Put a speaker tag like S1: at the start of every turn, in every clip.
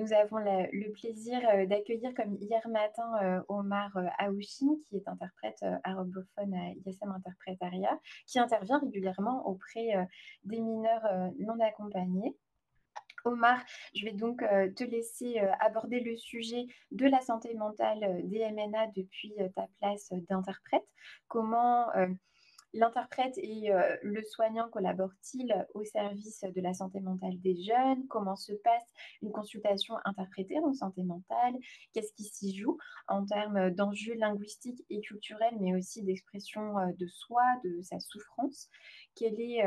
S1: nous avons le plaisir d'accueillir comme hier matin Omar Aouchine, qui est interprète arabophone à ISM Interprétariat, qui intervient régulièrement auprès des mineurs non accompagnés. Omar, je vais donc te laisser aborder le sujet de la santé mentale des MNA depuis ta place d'interprète. Comment l'interprète et le soignant collaborent-ils au service de la santé mentale des jeunes? Comment se passe une consultation interprétée en santé mentale? Qu'est-ce qui s'y joue en termes d'enjeux linguistiques et culturels, mais aussi d'expression de soi, de sa souffrance? Quelle est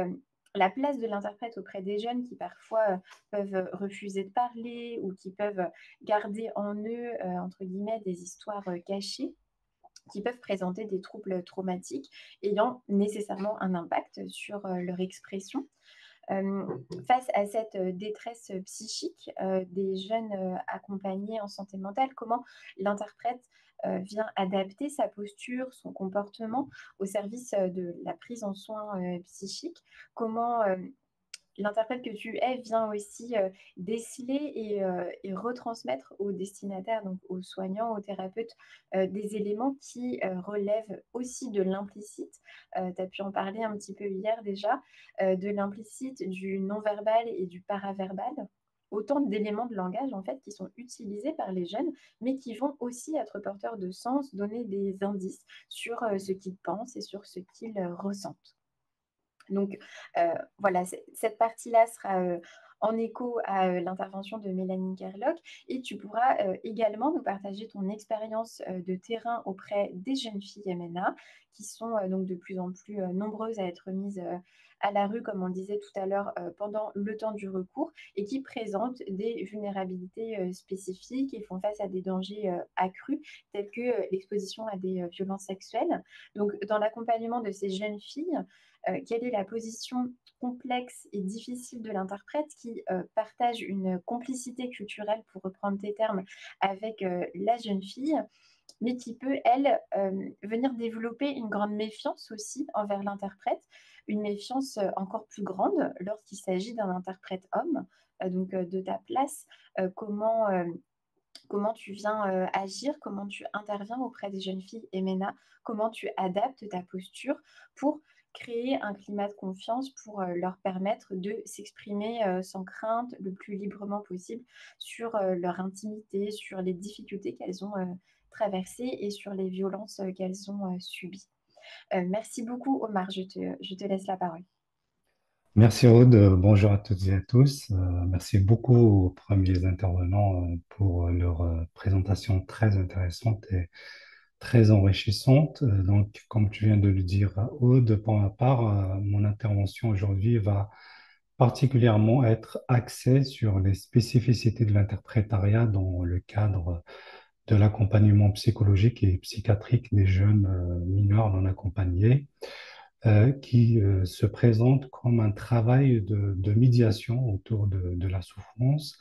S1: la place de l'interprète auprès des jeunes qui parfois peuvent refuser de parler ou qui peuvent garder en eux, entre guillemets, des histoires cachées qui peuvent présenter des troubles traumatiques ayant nécessairement un impact sur leur expression. Euh, Face à cette détresse psychique des jeunes accompagnés en santé mentale, comment l'interprète vient adapter sa posture, son comportement au service de la prise en soins psychiques? Comment l'interprète que tu es vient aussi déceler et retransmettre aux destinataires, donc aux soignants, aux thérapeutes, des éléments qui relèvent aussi de l'implicite. Tu as pu en parler un petit peu hier déjà, de l'implicite, du non-verbal et du paraverbal. Autant d'éléments de langage en fait qui sont utilisés par les jeunes, mais qui vont aussi être porteurs de sens, donner des indices sur ce qu'ils pensent et sur ce qu'ils ressentent. Donc voilà, cette partie-là sera en écho à l'intervention de Mélanie Kerlock et tu pourras également nous partager ton expérience de terrain auprès des jeunes filles MNA qui sont donc de plus en plus nombreuses à être mises à la rue, comme on le disait tout à l'heure, pendant le temps du recours et qui présentent des vulnérabilités spécifiques et font face à des dangers accrus tels que l'exposition à des violences sexuelles. Donc dans l'accompagnement de ces jeunes filles, quelle est la position complexe et difficile de l'interprète qui partage une complicité culturelle, pour reprendre tes termes, avec la jeune fille, mais qui peut, elle, venir développer une grande méfiance aussi envers l'interprète, une méfiance encore plus grande lorsqu'il s'agit d'un interprète homme. Donc, de ta place, comment tu viens agir, comment tu interviens auprès des jeunes filles MNA, comment tu adaptes ta posture pour créer un climat de confiance pour leur permettre de s'exprimer sans crainte le plus librement possible sur leur intimité, sur les difficultés qu'elles ont traversées et sur les violences qu'elles ont subies. Merci beaucoup, Omar. Je te laisse la parole.
S2: Merci Aude, bonjour à toutes et à tous. Merci beaucoup aux premiers intervenants pour leur présentation très intéressante et très enrichissante. Donc, comme tu viens de le dire, Aude, pour ma part, mon intervention aujourd'hui va particulièrement être axée sur les spécificités de l'interprétariat dans le cadre de l'accompagnement psychologique et psychiatrique des jeunes mineurs non accompagnés qui se présente comme un travail de médiation autour de la souffrance,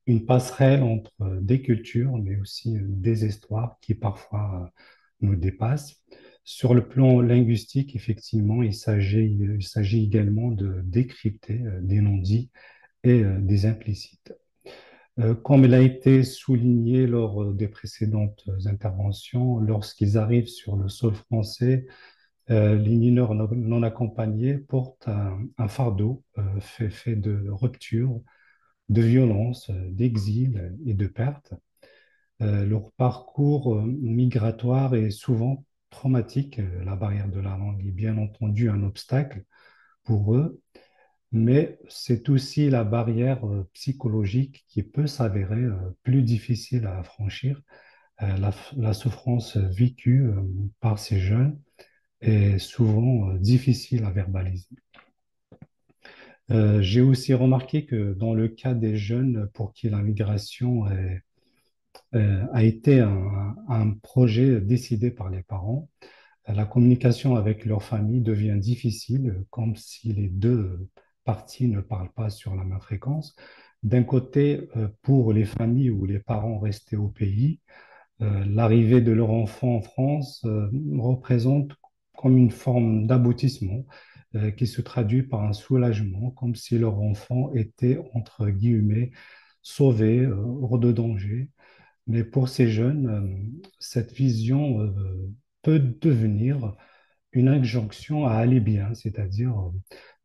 S2: une passerelle entre des cultures, mais aussi des histoires qui parfois nous dépassent. Sur le plan linguistique, effectivement, il s'agit également de décrypter des non-dits et des implicites. Comme il a été souligné lors des précédentes interventions, lorsqu'ils arrivent sur le sol français, les mineurs non accompagnés portent un fardeau fait de rupture, de violence, d'exil et de perte. Leur parcours migratoire est souvent traumatique. La barrière de la langue est bien entendu un obstacle pour eux, mais c'est aussi la barrière psychologique qui peut s'avérer plus difficile à franchir. La souffrance vécue par ces jeunes est souvent difficile à verbaliser. J'ai aussi remarqué que dans le cas des jeunes pour qui la migration a été un projet décidé par les parents, la communication avec leur famille devient difficile, comme si les deux parties ne parlent pas sur la même fréquence. D'un côté, pour les familles où les parents restaient au pays, l'arrivée de leur enfant en France représente comme une forme d'aboutissement qui se traduit par un soulagement, comme si leur enfant était, entre guillemets, sauver hors de danger. Mais pour ces jeunes, cette vision peut devenir une injonction à aller bien, c'est-à-dire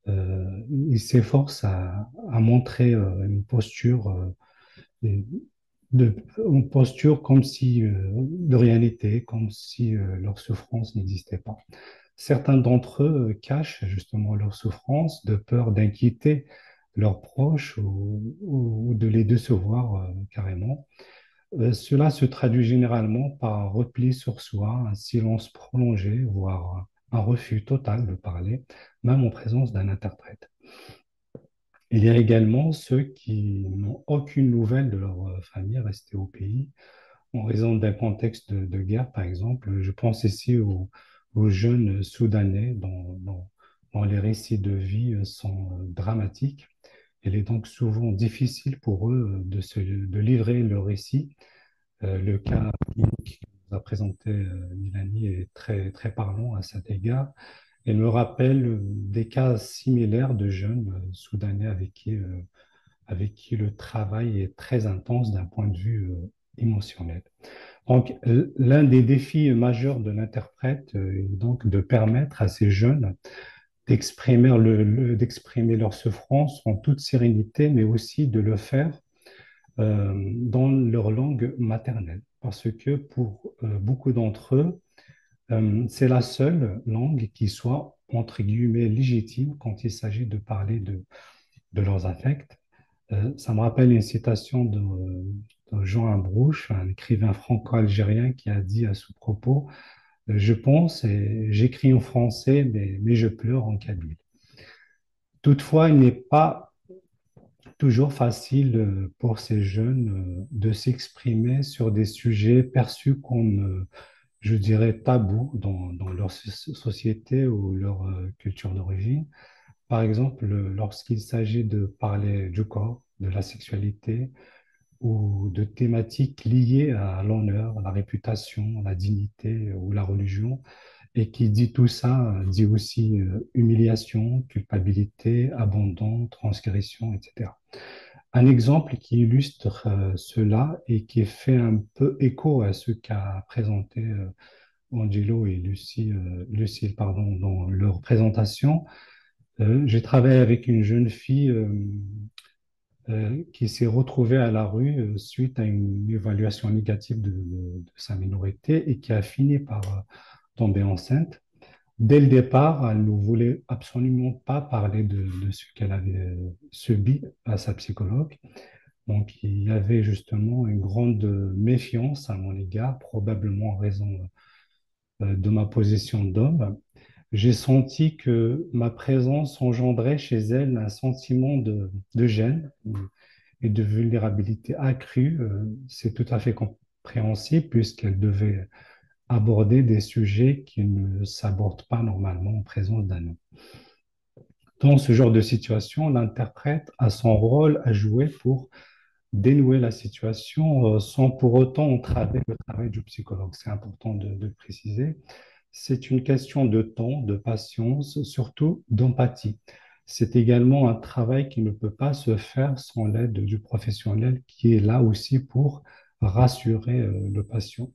S2: ils s'efforcent à montrer et- une posture comme si de rien n'était, comme si leur souffrance n'existait pas. Certains d'entre eux cachent justement leur souffrance de peur d'inquiéter leurs proches ou de les décevoir carrément. Cela se traduit généralement par un repli sur soi, un silence prolongé, voire un refus total de parler, même en présence d'un interprète. Il y a également ceux qui n'ont aucune nouvelle de leur famille restée au pays en raison d'un contexte de guerre, par exemple. Je pense ici aux jeunes Soudanais dont les récits de vie sont dramatiques. Il est donc souvent difficile pour eux de livrer leur récit. Le cas clinique que nous a présenté Milani est très, très parlant à cet égard. Il me rappelle des cas similaires de jeunes Soudanais avec qui le travail est très intense d'un point de vue émotionnel. Donc, l'un des défis majeurs de l'interprète est donc de permettre à ces jeunes d'exprimer leur souffrance en toute sérénité, mais aussi de le faire dans leur langue maternelle. Parce que pour beaucoup d'entre eux, c'est la seule langue qui soit, entre guillemets, légitime quand il s'agit de parler de leurs affects. Ça me rappelle une citation de Jean Ambrouche, un écrivain franco-algérien qui a dit à ce propos, Je pense et j'écris en français, mais je pleure en kabyle. Toutefois, il n'est pas toujours facile pour ces jeunes de s'exprimer sur des sujets perçus comme, je dirais, tabous dans leur société ou leur culture d'origine. Par exemple, lorsqu'il s'agit de parler du corps, de la sexualité ou de thématiques liées à l'honneur, la réputation, la dignité ou la religion, et qui dit tout ça, dit aussi humiliation, culpabilité, abandon, transgression, etc. Un exemple qui illustre cela et qui fait un peu écho à ce qu'a présenté Angelo et Lucille pardon, dans leur présentation. J'ai travaillé avec une jeune fille qui s'est retrouvée à la rue suite à une évaluation négative de sa minorité et qui a fini par tomber enceinte. Dès le départ, elle ne voulait absolument pas parler de ce qu'elle avait subi à sa psychologue. Donc, il y avait justement une grande méfiance à mon égard, probablement en raison de ma position d'homme. J'ai senti que ma présence engendrait chez elle un sentiment de gêne et de vulnérabilité accrue. C'est tout à fait compréhensible puisqu'elle devait aborder des sujets qui ne s'abordent pas normalement en présence d'un homme. Dans ce genre de situation, l'interprète a son rôle à jouer pour dénouer la situation sans pour autant entraver le travail du psychologue. C'est important de le préciser. C'est une question de temps, de patience, surtout d'empathie. C'est également un travail qui ne peut pas se faire sans l'aide du professionnel qui est là aussi pour rassurer le patient.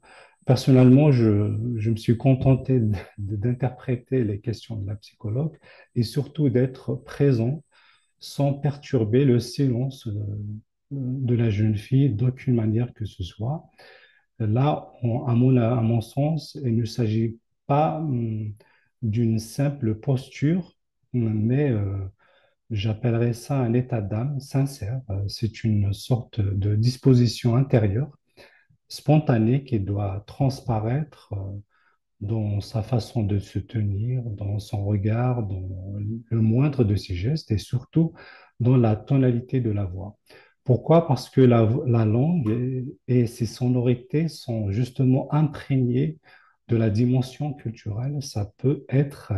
S2: Personnellement, je me suis contenté d'interpréter les questions de la psychologue et surtout d'être présent sans perturber le silence de la jeune fille d'aucune manière que ce soit. Là, à mon sens, il ne s'agit pas d'une simple posture, mais j'appellerais ça un état d'âme sincère. C'est une sorte de disposition intérieure, spontanée, qui doit transparaître dans sa façon de se tenir, dans son regard, dans le moindre de ses gestes et surtout dans la tonalité de la voix. Pourquoi? Parce que la langue et ses sonorités sont justement imprégnées de la dimension culturelle. Ça peut être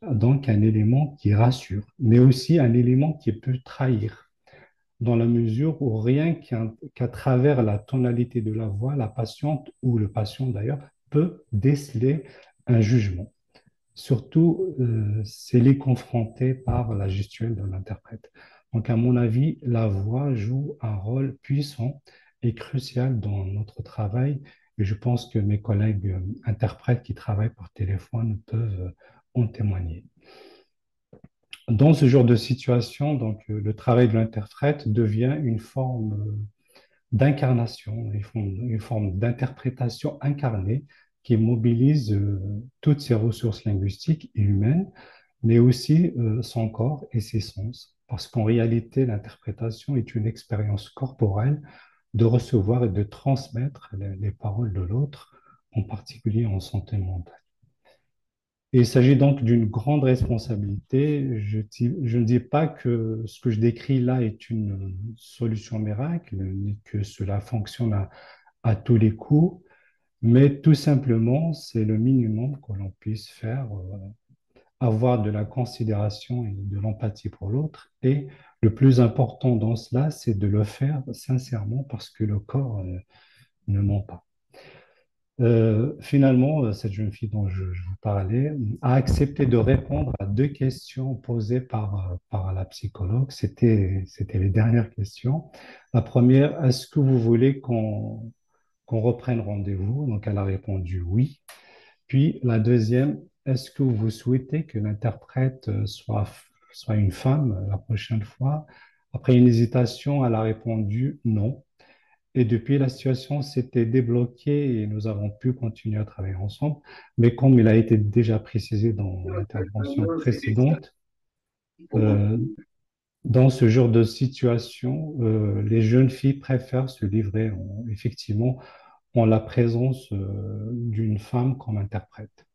S2: donc un élément qui rassure, mais aussi un élément qui peut trahir, dans la mesure où rien qu'à travers la tonalité de la voix, la patiente ou le patient d'ailleurs peut déceler un jugement. Surtout, c'est les confronté par la gestuelle de l'interprète. Donc, à mon avis, la voix joue un rôle puissant et crucial dans notre travail. Et je pense que mes collègues interprètes qui travaillent par téléphone peuvent en témoigner. Dans ce genre de situation, donc, le travail de l'interprète devient une forme d'incarnation, une forme d'interprétation incarnée qui mobilise toutes ses ressources linguistiques et humaines, mais aussi son corps et ses sens. Parce qu'en réalité, l'interprétation est une expérience corporelle de recevoir et de transmettre les paroles de l'autre, en particulier en santé mentale. Il s'agit donc d'une grande responsabilité. Je ne dis pas que ce que je décris là est une solution miracle, ni que cela fonctionne à tous les coups, mais tout simplement, c'est le minimum que l'on puisse faire, avoir de la considération et de l'empathie pour l'autre. Et le plus important dans cela, c'est de le faire sincèrement parce que le corps ne ment pas. Finalement, cette jeune fille dont je vous parlais a accepté de répondre à deux questions posées par la psychologue. C'était les dernières questions. La première, est-ce que vous voulez qu'on reprenne rendez-vous? Donc, elle a répondu oui. Puis la deuxième, est-ce que vous souhaitez que l'interprète soit une femme la prochaine fois? Après une hésitation, elle a répondu non. Et depuis, la situation s'était débloquée et nous avons pu continuer à travailler ensemble. Mais comme il a été déjà précisé dans l'intervention précédente, euh, dans ce genre de situation, les jeunes filles préfèrent se livrer effectivement en la présence d'une femme comme interprète.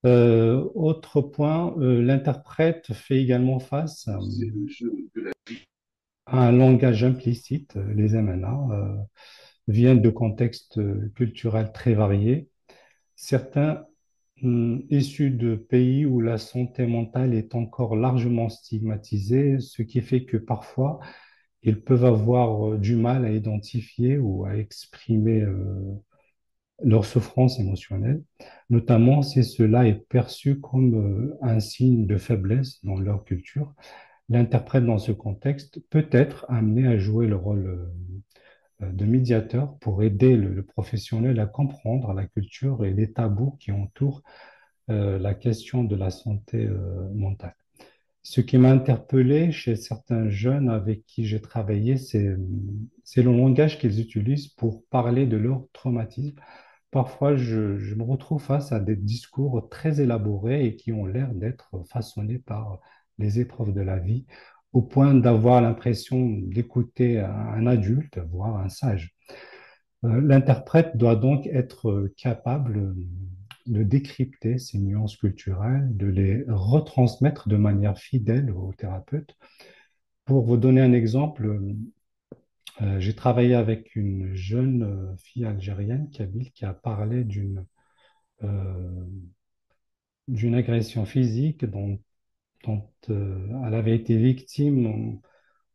S2: Autre point, l'interprète fait également face à un langage implicite. Les MNA viennent de contextes culturels très variés. Certains issus de pays où la santé mentale est encore largement stigmatisée, ce qui fait que parfois ils peuvent avoir du mal à identifier ou à exprimer leur souffrance émotionnelle, notamment si cela est perçu comme un signe de faiblesse dans leur culture. L'interprète dans ce contexte peut être amené à jouer le rôle de médiateur pour aider le professionnel à comprendre la culture et les tabous qui entourent la question de la santé mentale. Ce qui m'a interpellé chez certains jeunes avec qui j'ai travaillé, c'est le langage qu'ils utilisent pour parler de leur traumatisme. Parfois, je me retrouve face à des discours très élaborés et qui ont l'air d'être façonnés par les épreuves de la vie, au point d'avoir l'impression d'écouter un adulte, voire un sage. L'interprète doit donc être capable de décrypter ces nuances culturelles, de les retransmettre de manière fidèle au thérapeute. Pour vous donner un exemple, j'ai travaillé avec une jeune fille algérienne, Kabyle, qui a parlé euh, d'une agression physique dont elle avait été victime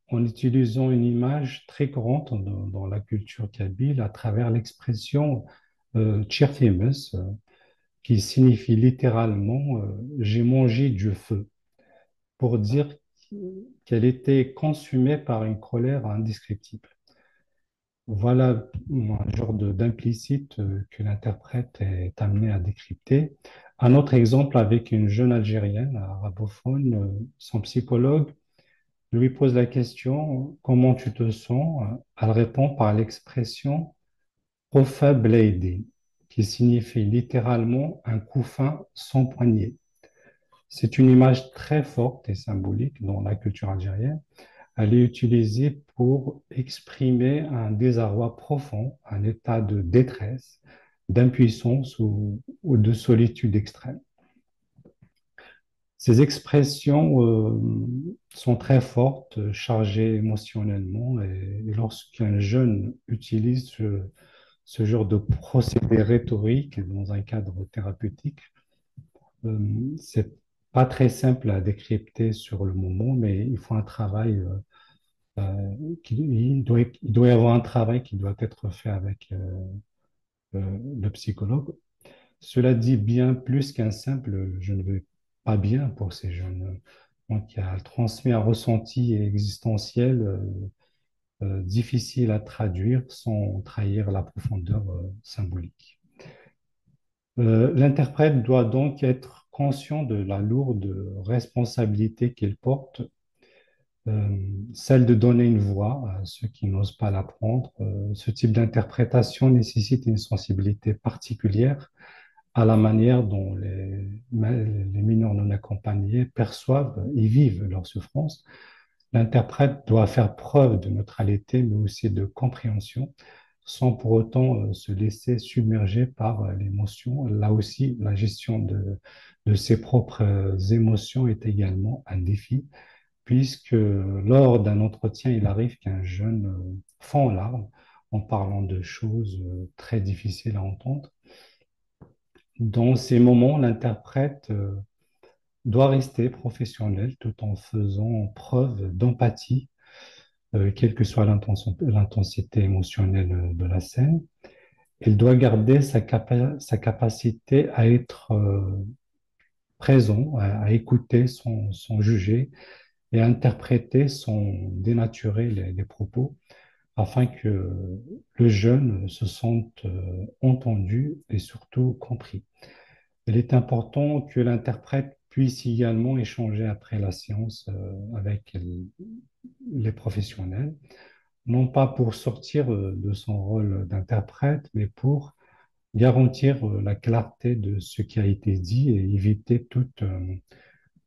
S2: en utilisant une image très courante dans la culture kabyle à travers l'expression Tchirthémès, qui signifie littéralement j'ai mangé du feu, pour dire qu'elle était consumée par une colère indescriptible. Voilà un genre d'implicite que l'interprète est amené à décrypter. Un autre exemple avec une jeune Algérienne arabophone, son psychologue lui pose la question, comment tu te sens? Elle répond par l'expression Rofa Blady, qui signifie littéralement un couffin sans poignée. C'est une image très forte et symbolique dans la culture algérienne. Elle est utilisée pour exprimer un désarroi profond, un état de détresse, d'impuissance ou de solitude extrême. Ces expressions sont très fortes, chargées émotionnellement, et lorsqu'un jeune utilise ce genre de procédé rhétorique dans un cadre thérapeutique, c'est pas très simple à décrypter sur le moment, mais il faut un travail, il doit y avoir un travail qui doit être fait avec le psychologue. Cela dit bien plus qu'un simple je ne vais pas bien pour ces jeunes. Donc, elle transmet un ressenti existentiel difficile à traduire sans trahir la profondeur symbolique. L'interprète doit donc être conscient de la lourde responsabilité qu'il porte, euh, celle de donner une voix à ceux qui n'osent pas l'apprendre. Ce type d'interprétation nécessite une sensibilité particulière à la manière dont les mineurs non accompagnés perçoivent et vivent leur souffrance. L'interprète doit faire preuve de neutralité, mais aussi de compréhension, sans pour autant se laisser submerger par l'émotion. Là aussi, la gestion de ses propres émotions est également un défi, puisque lors d'un entretien, il arrive qu'un jeune fond en larmes en parlant de choses très difficiles à entendre. Dans ces moments, l'interprète doit rester professionnel tout en faisant preuve d'empathie, quelle que soit l'intensité émotionnelle de la scène. Il doit garder sa capacité à être présent, à écouter sans juger et à interpréter sans dénaturer les propos afin que le jeune se sente entendu et surtout compris. Il est important que l'interprète puisse également échanger après la séance avec les professionnels, non pas pour sortir de son rôle d'interprète, mais pour garantir la clarté de ce qui a été dit et éviter toute,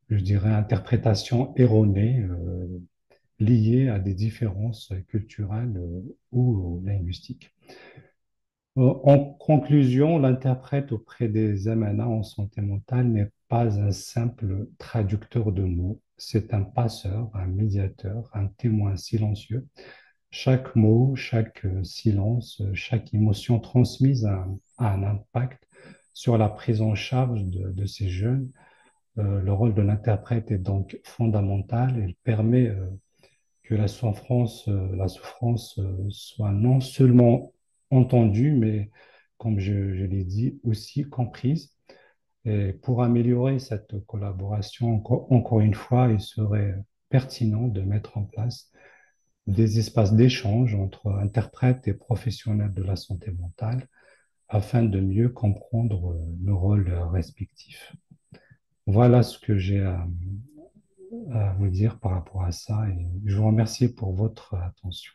S2: je dirais, interprétation erronée liée à des différences culturelles ou linguistiques. En conclusion, l'interprète auprès des MNA en santé mentale n'est pas un simple traducteur de mots, c'est un passeur, un médiateur, un témoin silencieux. Chaque mot, chaque silence, chaque émotion transmise a un impact sur la prise en charge de ces jeunes. Le rôle de l'interprète est donc fondamental. Il permet que la souffrance soit non seulement entendue, mais, comme je l'ai dit, aussi comprise. Et pour améliorer cette collaboration, encore une fois, il serait pertinent de mettre en place des espaces d'échange entre interprètes et professionnels de la santé mentale afin de mieux comprendre nos rôles respectifs. Voilà ce que j'ai à vous dire par rapport à ça et je vous remercie pour votre attention.